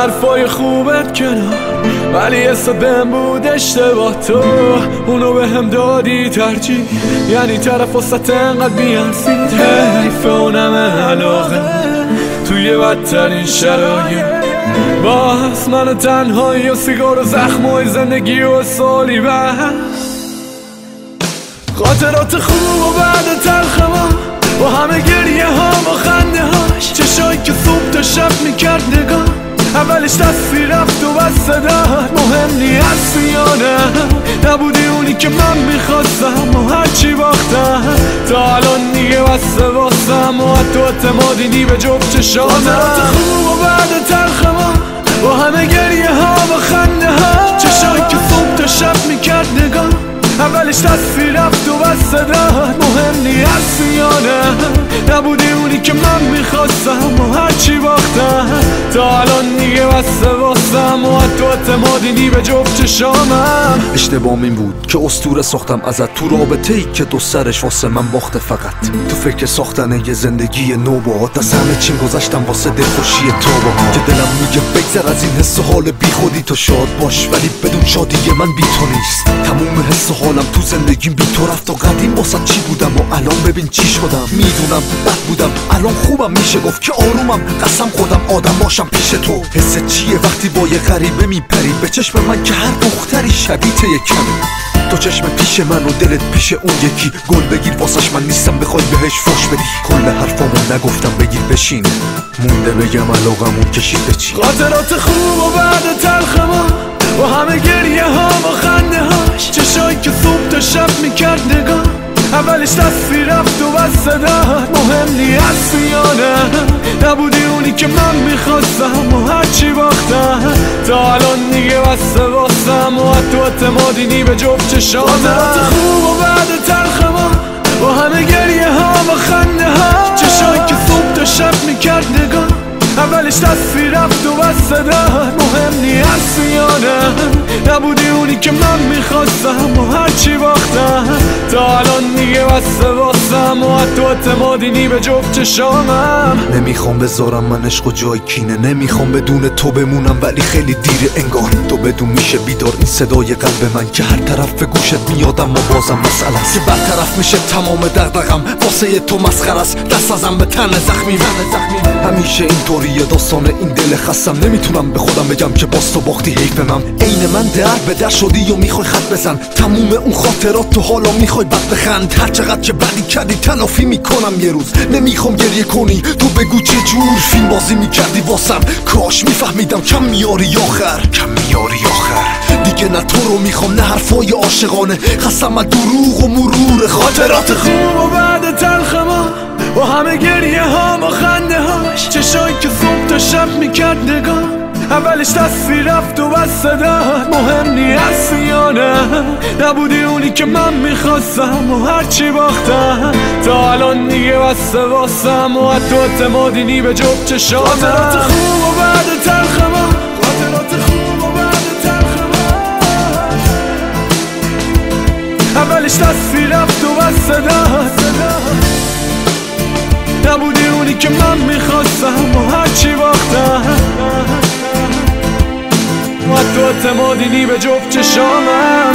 حرفای خوبت کنار، ولی حست بهم بود اشتباه. تو اونو بهم دادی ترجیح، یعنی طرف وسط انقدر بیارزید. حیف اونم علاقه توی بدترین شرایط، باز من تنهایی و سیگار و زخمای زندگی و سالی بس. خاطرات خوب و بعد تلخ ما، با همه گریه ها و خنده هاش، چشایی که صبح تا شب میکرد نگاه. اولش دستی رفت و بس داد، مهم نی هستی یا نه، نبودی اونی که من میخواستم و هرچی باختم تا الان دیگه بسته واسم و حتی اعتمادی نی به جفت چشامم. خاطرات خوب و بعد تلخ ما، با همه گریه ها و خنده ها، چشایی که صبح تا شب میکرد نگاه. اولش دستی رفت و بس داد، مهم نی هستی یا نه، نبودی اونی که من میخواستم و هرچی باختم تا الان دیگه بسته واسم و حتی اعتمادی نی به جفت چشامم. اشتباهم این بود که اسطوره ساختم ازت تو رابطه ای که دو سرش واسه من باخته. فقط تو فکر ساختن یه زندگی نو باهات، از همه چیم گذشتم واسه دلخوشی تو باهات. که دلم میگه بگذر از این حس و حال بی خودی، تو شاد باش ولی بدون شادی من بی تو نیست. تموم حس و حالم تو زندگیم بی تو رفت و قدیم واسه چی بودم و الان ببین چی شدم. میدونم بد بودم الان خوبم، میشه گفت که آرومم، قسم خودم آدم باشم پیش تو. حس چیه وقتی با یه غریبه میپری به چشم من که هر دختری شبیه یکمه. تو چشم پیش من و دلت پیش اون یکی، گل بگیر واسش من نیستم بخوای بهش فوش بدی. کل حرفامو نگفتم بگیر بشین، مونده بگم علاقمون کشید به چی. خاطرات خوب و بعد تلخ ما، با همه گریه ها و خنده هاش، چشایی که صبح تا شب میکرد نگاه. اولش دستی رفت و بس داد، مهم نی هستی یا نه، نبودی اونی که من میخواستم و هرچی باختم تا الان دیگه بسته واسم و حتی اعتمادی نی به جفت چشامم. خاطرات خوب و بعد تلخ ما، با همه گریه ها و خنده ها، چشایی که صبح تا شب میکرد نگاه. اولش دستی رفت و بس داد، مهم نی هستی یا نه، نبودی اونی که من میخواستم و هرچی باختم تا الان دیگه بسته واسم و حتی اعتمادی نی به جفت چشامم. نمیخوام بذارم من عشق و جای کینه، نمیخوام بدون تو بمونم ولی خیلی دیره انگار. تو بدون میشه بیدار این صدای قلب من که هر طرف گوشت میادم و بازم مسئله است. برطرف میشه تمام دغدغم واسه تو مسخره است، دست ازم به تن زخمی همیشه اینطوریه داستان این دل خستم. نمیتونم به خودم بگم که باز تو باختی حیف من. عین من در به در شدی و میخوای خط بزن، تموم اون خاطرات تو حالا میخوای بد بخند. هر چقدر که بدی کردی تلافی میکنم یه روز. نمیخوام گریه کنی تو بگو چه جور فیلم بازی میکردی واسم، کاش میفهمیدم کم میاری آخر دیگه. نه تو رو میخوام نه حرفای عاشقانه، خستم از دروغ و مرور خاطرات خوب و بعد تلخ ما، با همه گریه ها و خنده هاش، چشایی که صبح تا شب میکرد نگاه. اولش دستی رفت و بس داد، مهم نی هستی یا نه، نبودی اونی که من میخواستم و هرچی باختم تا الان دیگه بسته واسم و حتی اعتمادی نی به جفت چشامم. خاطرات خوب و بعد تلخ ما، خاطرات خوب و بعد تلخ ما، اولش دستی رفت و بس داد، نبودی اونی که من میخواستم و هرچی باختم و حتی اعتمادی نی به جفت چشامم.